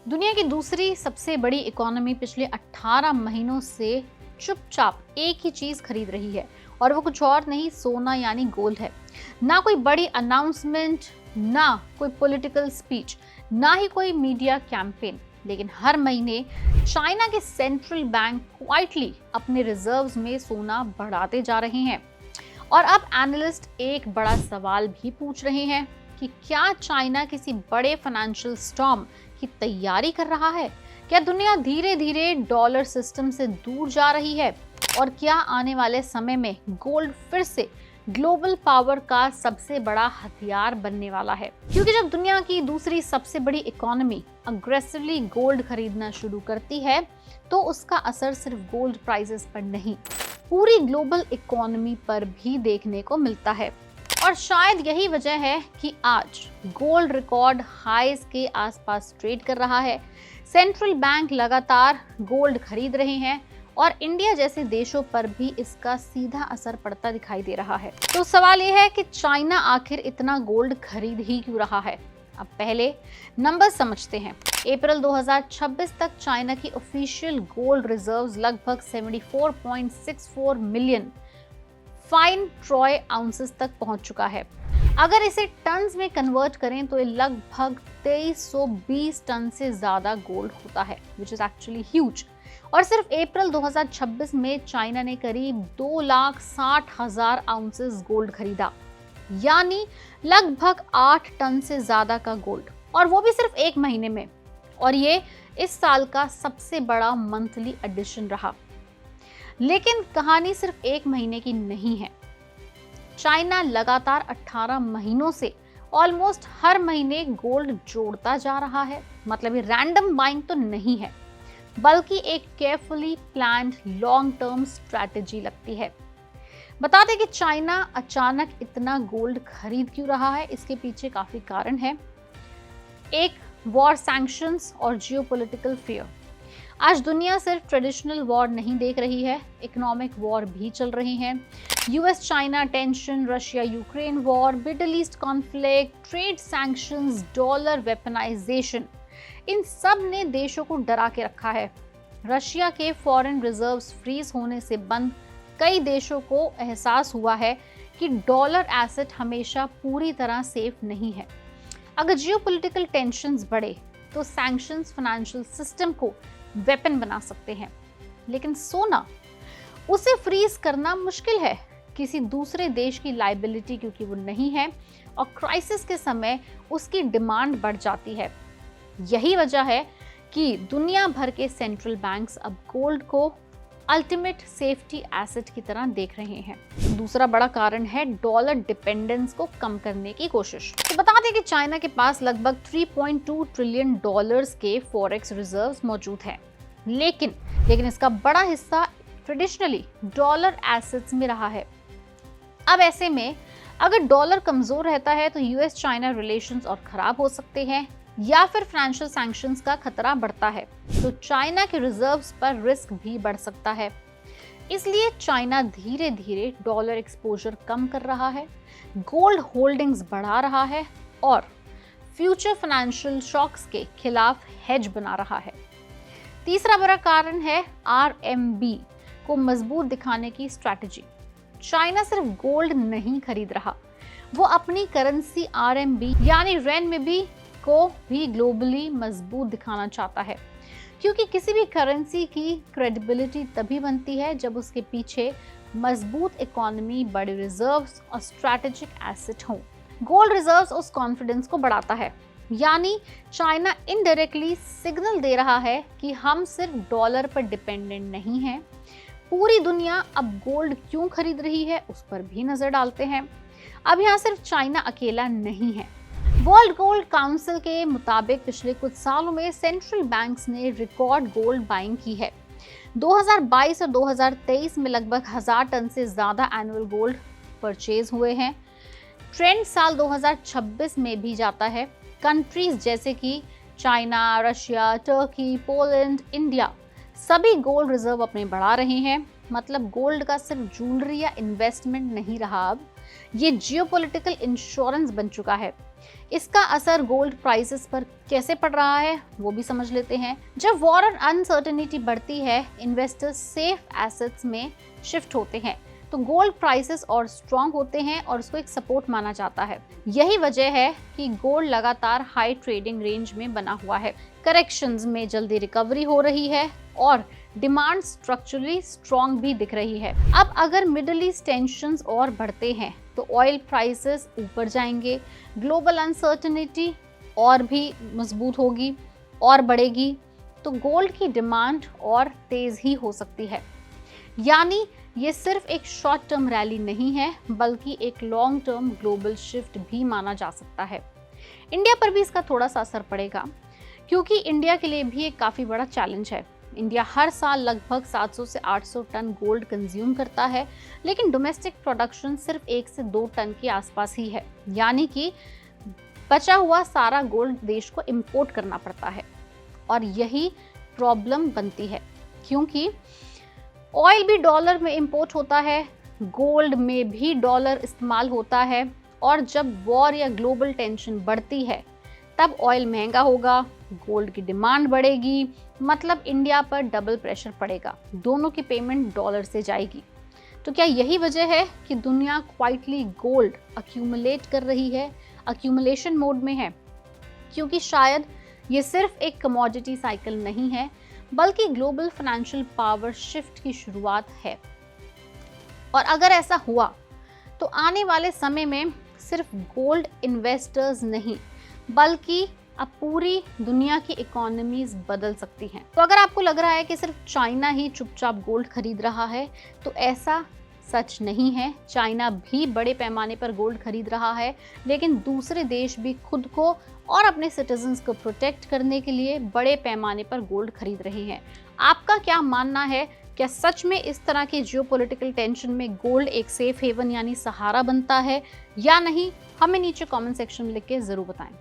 दुनिया की दूसरी सबसे बड़ी इकोनॉमी पिछले 18 महीनों से चुपचाप एक ही चीज खरीद रही है और वो कुछ और नहीं, सोना यानी गोल्ड है। ना कोई बड़ी अनाउंसमेंट, ना कोई पॉलिटिकल स्पीच, ना ही कोई मीडिया कैंपेन, लेकिन हर महीने चाइना के सेंट्रल बैंक क्वाइटली अपने रिजर्व्स में सोना बढ़ाते जा रहे हैं। और अब एनालिस्ट एक बड़ा सवाल भी पूछ रहे हैं कि क्या चाइना किसी बड़े फाइनेंशियल स्टॉर्म की तैयारी कर रहा है? क्या दुनिया धीरे धीरे डॉलर सिस्टम से दूर जा रही है? और क्या आने वाले समय में गोल्ड फिर से ग्लोबल पावर का सबसे बड़ा हथियार बनने वाला है? क्योंकि जब दुनिया की दूसरी सबसे बड़ी इकोनॉमी अग्रेसिवली गोल्ड खरीदना शुरू करती है तो उसका असर सिर्फ गोल्ड प्राइसेस पर नहीं, पूरी ग्लोबल इकोनॉमी पर भी देखने को मिलता है। और शायद यही वजह है कि आज गोल्ड रिकॉर्ड हाईज के आसपास ट्रेड कर रहा है। सेंट्रल बैंक लगातार गोल्ड खरीद रहे हैं और इंडिया जैसे देशों पर भी इसका सीधा असर पड़ता दिखाई दे रहा है। तो सवाल यह है कि चाइना आखिर इतना गोल्ड खरीद ही क्यों रहा है? अब पहले नंबर समझते हैं। अप्रैल 2026 तक चाइना की ऑफिशियल गोल्ड रिजर्व्स लगभग 74.64 मिलियन फाइन ट्रॉय आउंसेस तक पहुंच चुका है। अगर इसे टन्स में कन्वर्ट करें तो ये लगभग 2320 टन से ज्यादा गोल्ड होता है, विच इज एक्चुअली ह्यूज। और सिर्फ अप्रैल 2026 में चाइना ने करीब 2,60,000 आउंसेस गोल्ड खरीदा, यानी लगभग 8 टन से ज्यादा का गोल्ड, और वो भी सिर्फ एक महीने में। और ये इस साल का सबसे बड़ा मंथली एडिशन रहा। लेकिन कहानी सिर्फ एक महीने की नहीं है। चाइना लगातार 18 महीनों से ऑलमोस्ट हर महीने गोल्ड जोड़ता जा रहा है। मतलब ये रैंडम बाइंग तो नहीं है, बल्कि एक carefully planned long term strategy लगती है। बता दें कि चाइना अचानक इतना गोल्ड खरीद क्यों रहा है, इसके पीछे काफी कारण है। एक, वॉर सैंक्शंस और जियोपॉलिटिकल फियर। आज दुनिया सिर्फ ट्रेडिशनल वॉर नहीं देख रही है, इकोनॉमिक वॉर भी चल रही हैं। US China tension, Russia Ukraine war, middle east conflict, trade sanctions, dollar weaponization, इन सब ने देशों को डरा के रखा है। रशिया के फॉरेन रिजर्व्स फ्रीज होने से बंद कई देशों को एहसास हुआ है कि डॉलर एसेट हमेशा पूरी तरह सेफ नहीं है। अगर जियोपॉलिटिकल टेंशंस बढ़े तो सैंक्शंस फाइनेंशियल सिस्टम को वेपन बना सकते हैं। लेकिन सोना, उसे फ्रीज करना मुश्किल है। किसी दूसरे देश की लायबिलिटी क्योंकि वो नहीं है, और क्राइसिस के समय उसकी डिमांड बढ़ जाती है। यही वजह है कि दुनिया भर के सेंट्रल बैंक्स अब गोल्ड को अल्टीमेट सेफ्टी एसेट की तरह देख रहे हैं। दूसरा बड़ा कारण है डॉलर डिपेंडेंस को कम करने की कोशिश। तो बता दें कि चाइना के पास लगभग 3.2 ट्रिलियन डॉलर्स के फॉरेक्स रिजर्व्स मौजूद हैं। लेकिन इसका बड़ा हिस्सा ट्रेडिशनली डॉलर एसेट्स में रहा है। अब ऐसे में अगर डॉलर कमजोर रहता है तो यूएस चाइना रिलेशंस और खराब हो सकते हैं, या फिर फाइनेंशियल सैंक्शंस का खतरा बढ़ता है तो चाइना के रिजर्व्स पर रिस्क भी बढ़ सकता है। इसलिए चाइना धीरे धीरे डॉलर एक्सपोजर कम कर रहा है, गोल्ड होल्डिंग्स बढ़ा रहा है और फ्यूचर फाइनेंशियल शॉक्स के खिलाफ हेज बना रहा है। तीसरा बड़ा कारण है आरएमबी को मजबूत दिखाने की स्ट्रैटेजी। चाइना सिर्फ गोल्ड नहीं खरीद रहा, वो अपनी करेंसी आरएमबी यानी रेनमिबी को भी ग्लोबली मजबूत दिखाना चाहता है। क्योंकि किसी भी करेंसी की क्रेडिबिलिटी तभी बनती है जब उसके पीछे मजबूत इकोनॉमी, बड़े रिजर्व्स और स्ट्रैटेजिक एसेट हों। गोल्ड रिजर्व्स उस कॉन्फिडेंस को बढ़ाता है, यानी चाइना इनडायरेक्टली सिग्नल दे रहा है कि हम सिर्फ डॉलर पर डिपेंडेंट नहीं हैं। पूरी दुनिया अब गोल्ड क्यों खरीद रही है उस पर भी नजर डालते हैं। अब यहाँ सिर्फ चाइना अकेला नहीं है। वर्ल्ड गोल्ड काउंसिल के मुताबिक पिछले कुछ सालों में सेंट्रल बैंक्स ने रिकॉर्ड गोल्ड बाइंग की है। 2022 और 2023 में लगभग 1000 टन से ज्यादा एनुअल गोल्ड परचेज हुए हैं। ट्रेंड साल 2026 में भी जाता है। कंट्रीज जैसे कि China, Russia, Turkey, Poland, India सभी गोल्ड रिजर्व अपने बढ़ा रहे हैं। मतलब गोल्ड का सिर्फ ज्वेलरी या इन्वेस्टमेंट नहीं रहा, अब ये जियोपॉलिटिकल इंश्योरेंस बन चुका है। इसका असर गोल्ड प्राइसेस पर कैसे पड़ रहा है वो भी समझ लेते हैं। जब वॉर और अनसर्टेनिटी बढ़ती है, इन्वेस्टर्स सेफ एसेट्स में शिफ्ट होते हैं, तो गोल्ड प्राइसेस और स्ट्रांग होते हैं और उसको एक सपोर्ट माना जाता है। यही वजह है कि गोल्ड लगातार हाई ट्रेडिंग रेंज में बना हुआ है। करेक्शंस में जल्दी रिकवरी हो रही है और डिमांड स्ट्रक्चरली स्ट्रांग भी दिख रही है। अब अगर मिडिल ईस्ट टेंशंस और बढ़ते हैं तो ऑयल प्राइसेस ऊपर जाएंगे, ग्लोबल अनसर्टेनिटी और भी मजबूत होगी और बढ़ेगी, तो गोल्ड की डिमांड और तेज ही हो सकती है। यानी ये सिर्फ एक शॉर्ट टर्म रैली नहीं है, बल्कि एक लॉन्ग टर्म ग्लोबल शिफ्ट भी माना जा सकता है। इंडिया पर भी इसका थोड़ा सा असर पड़ेगा, क्योंकि इंडिया के लिए भी एक काफ़ी बड़ा चैलेंज है। इंडिया हर साल लगभग 700 से 800 टन गोल्ड कंज्यूम करता है, लेकिन डोमेस्टिक प्रोडक्शन सिर्फ 1 से 2 टन के आसपास ही है। यानी कि बचा हुआ सारा गोल्ड देश को इंपोर्ट करना पड़ता है और यही प्रॉब्लम बनती है, क्योंकि ऑयल भी डॉलर में इंपोर्ट होता है, गोल्ड में भी डॉलर इस्तेमाल होता है, और जब वॉर या ग्लोबल टेंशन बढ़ती है तब ऑयल महंगा होगा, गोल्ड की डिमांड बढ़ेगी, मतलब इंडिया पर डबल प्रेशर पड़ेगा, दोनों की पेमेंट डॉलर से जाएगी। तो क्या यही वजह है कि दुनिया क्वाइटली गोल्ड अक्यूमुलेट कर रही है, अक्यूमुलेशन मोड में है? क्योंकि शायद ये सिर्फ एक कमोडिटी साइकिल नहीं है, बल्कि ग्लोबल फाइनेंशियल पावर शिफ्ट की शुरुआत है। और अगर ऐसा हुआ तो आने वाले समय में सिर्फ गोल्ड इन्वेस्टर्स नहीं, बल्कि अब पूरी दुनिया की इकोनॉमीज बदल सकती हैं। तो अगर आपको लग रहा है कि सिर्फ चाइना ही चुपचाप गोल्ड खरीद रहा है, तो ऐसा सच नहीं है। चाइना भी बड़े पैमाने पर गोल्ड खरीद रहा है, लेकिन दूसरे देश भी खुद को और अपने सिटीजन्स को प्रोटेक्ट करने के लिए बड़े पैमाने पर गोल्ड खरीद रहे हैं। आपका क्या मानना है? क्या सच में इस तरह के जियोपॉलिटिकल टेंशन में गोल्ड एक सेफ हेवन यानी सहारा बनता है या नहीं? हमें नीचे कमेंट सेक्शन में लिख के जरूर बताएं।